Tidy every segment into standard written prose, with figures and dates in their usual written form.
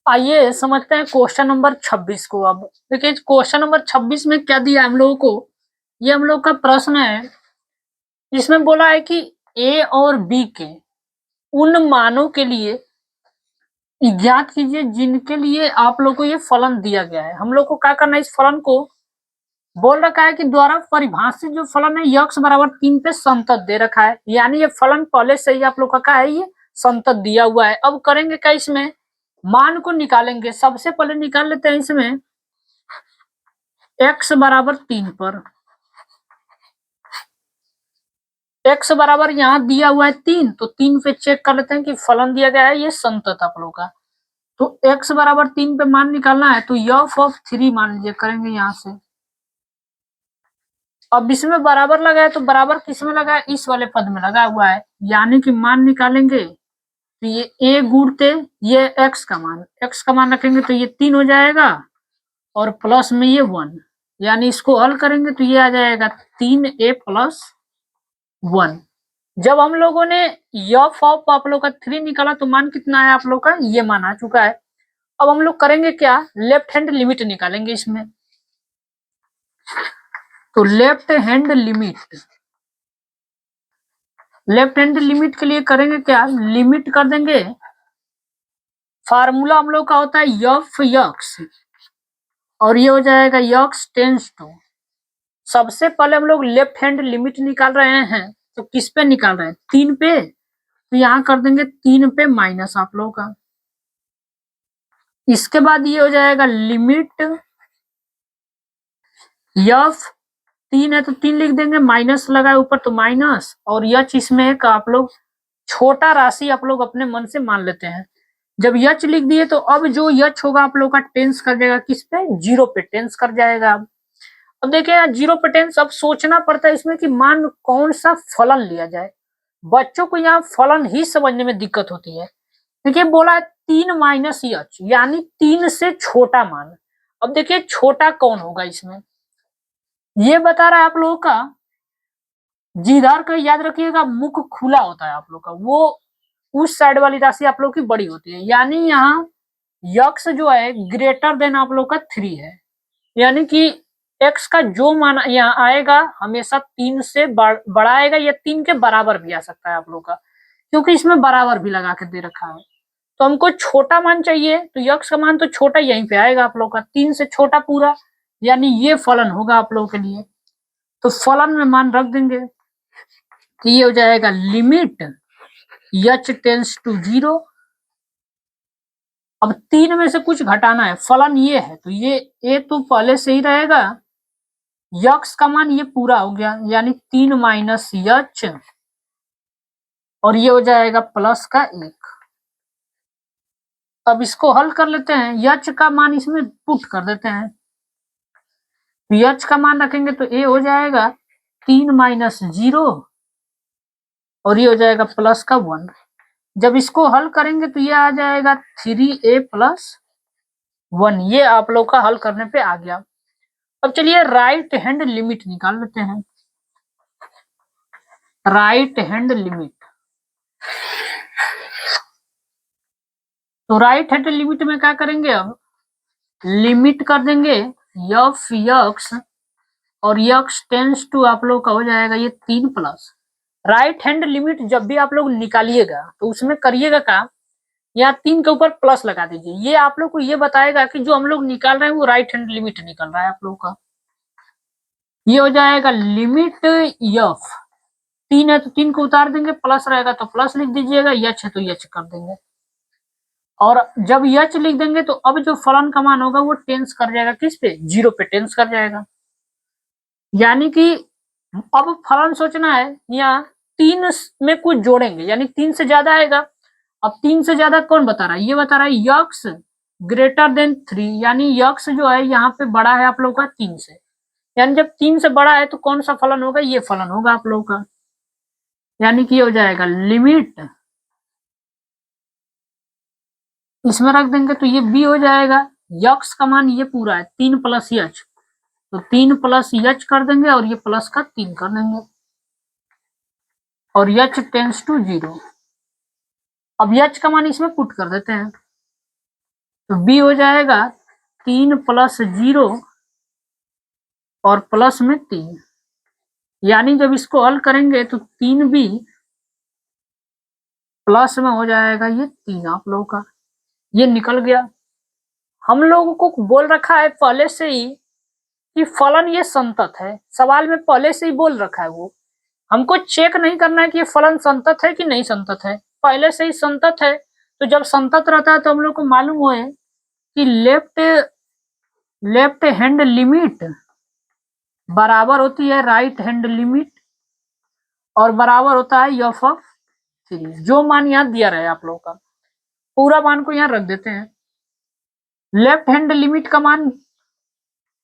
आइए समझते हैं क्वेश्चन नंबर 26 को। अब देखिए क्वेश्चन नंबर 26 में क्या दिया हम लोगों को। ये हम लोग का प्रश्न है। इसमें बोला है कि ए और बी के उन मानों के लिए ज्ञात कीजिए जिनके लिए आप लोग को ये फलन दिया गया है। हम लोग को क्या करना है, इस फलन को बोल रखा है कि द्वारा परिभाषित जो फलन है यक्स बराबर 3 पे संतत दे रखा है। यानी ये फलन पहले से ही आप लोग का क्या है, ये संतत दिया हुआ है। अब करेंगे क्या, इसमें मान को निकालेंगे। सबसे पहले निकाल लेते हैं इसमें x बराबर 3 पर। x बराबर यहाँ दिया हुआ है 3, तो 3 पे चेक कर लेते हैं कि फलन दिया गया है ये संतत आप लोग का। तो x बराबर 3 पे मान निकालना है, तो f ऑफ 3 मान लीजिए करेंगे यहाँ से। अब इसमें बराबर लगा है, तो बराबर किस में लगा है, इस वाले पद में लगा हुआ है। यानी कि मान निकालेंगे तो ये a गुणते ये x का मान रखेंगे तो ये 3 हो जाएगा, और प्लस में ये 1। यानी इसको हल करेंगे तो ये आ जाएगा 3a प्लस 1। जब हम लोगों ने f ऑफ आप लोग का 3 निकाला तो मान कितना है आप लोग का, ये मान आ चुका है। अब हम लोग करेंगे क्या, लेफ्ट हैंड लिमिट निकालेंगे इसमें। तो लेफ्ट हैंड लिमिट के लिए करेंगे क्या, लिमिट कर देंगे। फार्मूला हम लोग का होता है एफ यक्स, और ये हो जाएगा यक्स टेंस टू। सबसे पहले हम लोग लेफ्ट हैंड लिमिट निकाल रहे हैं, तो किस पे निकाल रहे हैं, 3 पे। तो यहाँ कर देंगे 3 पे माइनस आप लोग का। इसके बाद ये हो जाएगा लिमिट यफ 3 है तो 3 लिख देंगे, माइनस लगा है ऊपर तो माइनस, और यच इसमें है का आप लोग छोटा राशि आप लोग अपने मन से मान लेते हैं। जब यच लिख दिए तो अब जो यच होगा आप लोग का टेंस कर जाएगा किस पे, 0 पे टेंस कर जाएगा। अब देखिए यहाँ 0 पे टेंस, अब सोचना पड़ता है इसमें कि मान कौन सा फलन लिया जाए। बच्चों को यहाँ फलन ही समझने में दिक्कत होती है। देखिए बोला है 3 माइनस यच, यानी 3 से छोटा मान। अब देखिए छोटा कौन होगा इसमें, ये बता रहा है आप लोगों का। जिधर का याद रखिएगा मुख खुला होता है आप लोग का, वो उस साइड वाली राशि आप लोग की बड़ी होती है। यानी यहाँ यक्स जो है ग्रेटर देन आप लोग का 3 है। यानी कि एक्स का जो मान यहाँ आएगा हमेशा 3 से बड़ा आएगा, या 3 के बराबर भी आ सकता है आप लोग का, क्योंकि इसमें बराबर भी लगा के दे रखा है। तो हमको छोटा मान चाहिए, तो यक्स का मान तो छोटा यहीं पे आएगा आप लोग का, 3 से छोटा पूरा। यानी ये फलन होगा आप लोगों के लिए। तो फलन में मान रख देंगे, तो ये हो जाएगा लिमिट यच टेंस टू 0। अब 3 में से कुछ घटाना है, फलन ये है तो ये तो पहले से ही रहेगा। यक्स का मान ये पूरा हो गया, यानी 3 माइनस यच, और ये हो जाएगा प्लस का 1। अब इसको हल कर लेते हैं, यच का मान इसमें पुट कर देते हैं। यच का मान रखेंगे तो ए हो जाएगा 3 माइनस 0, और ये हो जाएगा प्लस का 1। जब इसको हल करेंगे तो ये आ जाएगा 3a प्लस 1। ये आप लोग का हल करने पे आ गया। अब चलिए राइट हैंड लिमिट निकाल लेते हैं। राइट हैंड लिमिट, तो राइट हैंड लिमिट में क्या करेंगे, अब लिमिट कर देंगे यफ यक्स, और यक्स टेंस टू आप लोग का हो जाएगा ये 3 प्लस। राइट हैंड लिमिट जब भी आप लोग निकालिएगा तो उसमें करिएगा का, यहाँ 3 के ऊपर प्लस लगा दीजिए। ये आप लोग को ये बताएगा कि जो हम लोग निकाल रहे हैं वो राइट हैंड लिमिट निकल रहा है आप लोग का। ये हो जाएगा लिमिट यफ, 3 है तो 3 को उतार देंगे, प्लस रहेगा तो प्लस लिख दीजिएगा, यच है तो यच कर देंगे। और जब यच लिख देंगे तो अब जो फलन का मान होगा वो टेंस कर जाएगा किस पे, 0 पे टेंस कर जाएगा। यानी कि अब फलन सोचना है, यहाँ 3 में कुछ जोड़ेंगे, यानी 3 से ज्यादा आएगा। अब 3 से ज्यादा कौन बता रहा है, ये बता रहा है यक्स ग्रेटर देन 3। यानी यक्स जो है यहाँ पे बड़ा है आप लोग का 3 से। यानी जब 3 से बड़ा है तो कौन सा फलन होगा, ये फलन होगा आप लोग का। यानी कि ये हो जाएगा लिमिट, इसमें रख देंगे तो ये बी हो जाएगा। यक्स का मान ये पूरा है 3 प्लस यच, तो 3 प्लस यच कर देंगे, और ये प्लस का 3 कर देंगे, और यच टेंस टू 0। अब यच का मान इसमें पुट कर देते हैं, तो b हो जाएगा 3 + 0 और प्लस में 3, यानी जब इसको हल करेंगे तो 3b प्लस में हो जाएगा ये 3 आप लोगों का, ये निकल गया। हम लोगों को बोल रखा है पहले से ही कि फलन ये संतत है, सवाल में पहले से ही बोल रखा है, वो हमको चेक नहीं करना है कि ये फलन संतत है कि नहीं संतत है, पहले से ही संतत है। तो जब संतत रहता है तो हम लोग को मालूम हो कि लेफ्ट हैंड लिमिट बराबर होती है राइट हैंड लिमिट और बराबर होता है एफ ऑफ 3। जो मान यहाँ दिया रहे आप लोगों का पूरा मान को यहाँ रख देते हैं। लेफ्ट हैंड लिमिट का मान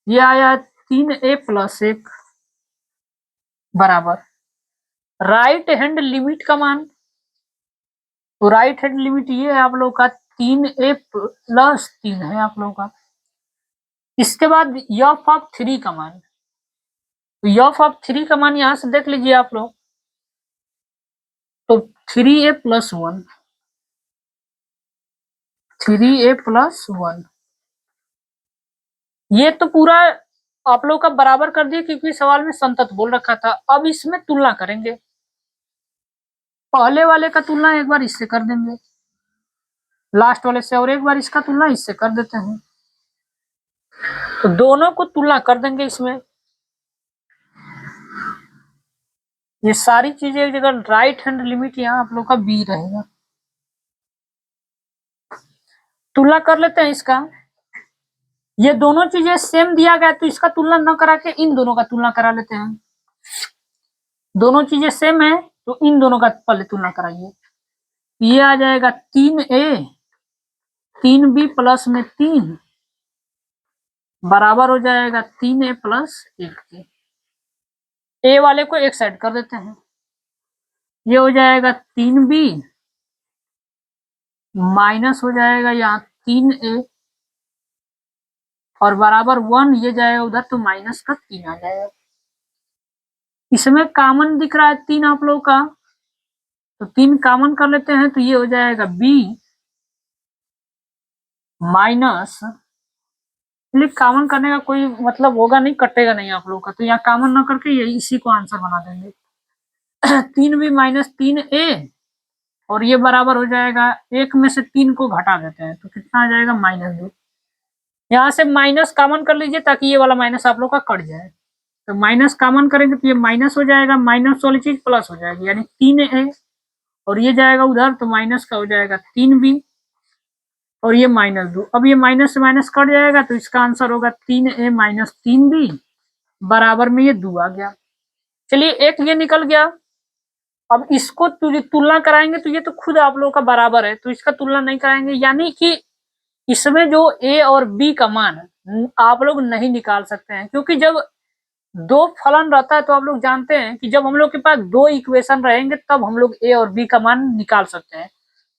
ये आया 3a + 1 बराबर राइट हैंड लिमिट का मान, तो राइट हैंड लिमिट ये है आप लोग का 3a + 3 है आप लोगों का। इसके बाद एफ ऑफ 3 का मान, तो एफ ऑफ 3 का मान यहां से देख लीजिए आप लोग, तो 3a + 1 3a + 1 ये तो पूरा आप लोग का बराबर कर दिए क्योंकि सवाल में संतत बोल रखा था। अब इसमें तुलना करेंगे, पहले वाले का तुलना एक बार इससे कर देंगे लास्ट वाले से, और एक बार इसका तुलना इससे कर देते हैं, तो दोनों को तुलना कर देंगे इसमें। ये सारी चीजें अगर राइट हैंड लिमिट यहाँ आप लोग का b रहेगा, तुलना कर लेते हैं इसका। ये दोनों चीजें सेम दिया गया तो इसका तुलना न करा के इन दोनों का तुलना करा लेते हैं। दोनों चीजें सेम है तो इन दोनों का पहले तुलना कराइए। ये आ जाएगा 3a 3b प्लस में 3 बराबर हो जाएगा 3a + 1 के। ए वाले को एक साइड कर देते हैं, ये हो जाएगा 3b माइनस हो जाएगा यहाँ 3a और बराबर 1, ये जाएगा उधर तो माइनस का 3 आ जाएगा। इसमें कॉमन दिख रहा है 3 आप लोग का, तो 3 कॉमन कर लेते हैं तो ये हो जाएगा b माइनस, कॉमन करने का कोई मतलब होगा नहीं, कटेगा नहीं आप लोग का, तो यहाँ कॉमन ना करके ये इसी को आंसर बना देंगे 3b - 3a और ये बराबर हो जाएगा 1 में से 3 को घटा देते हैं तो कितना आ जाएगा -2। यहाँ से माइनस कॉमन कर लीजिए ताकि ये वाला माइनस आप लोग का कट जाए, तो माइनस कॉमन करेंगे तो ये माइनस हो जाएगा, माइनस वाली चीज प्लस हो जाएगी यानी 3a और ये जाएगा उधर तो माइनस का हो जाएगा 3b और ये -2। अब ये माइनस से माइनस कट जाएगा तो इसका आंसर होगा 3a - 3b बराबर में ये 2 आ गया। चलिए एक ये निकल गया। अब इसको तुलना कराएंगे तो ये तो खुद आप लोगों का बराबर है तो इसका तुलना नहीं कराएंगे, यानी कि इसमें जो a और b का मान आप लोग नहीं निकाल सकते हैं, क्योंकि जब दो फलन रहता है तो आप लोग जानते हैं कि जब हम लोग के पास दो इक्वेशन रहेंगे तब हम लोग a और b का मान निकाल सकते हैं।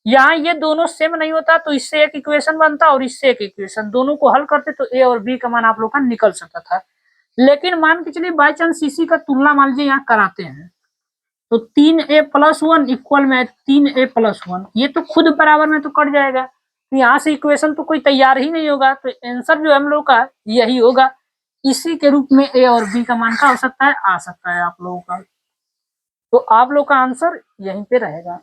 यहाँ ये दोनों सेम नहीं होता तो इससे एक इक्वेशन बनता और इससे एक इक्वेशन, दोनों को हल करते तो a और b का मान आप लोग का निकल सकता था। लेकिन मान के चलिए बाई चांस इसी का तुलना मान लीजिए यहाँ कराते हैं तो 3a + 1 इक्वल में 3a + 1, ये तो खुद बराबर में तो कट जाएगा, तो यहाँ से इक्वेशन तो कोई तैयार ही नहीं होगा, तो आंसर जो हम लोग का यही होगा। इसी के रूप में a और b का मान का हो सकता है, आ सकता है आप लोगों का, तो आप लोग का आंसर यहीं पे रहेगा।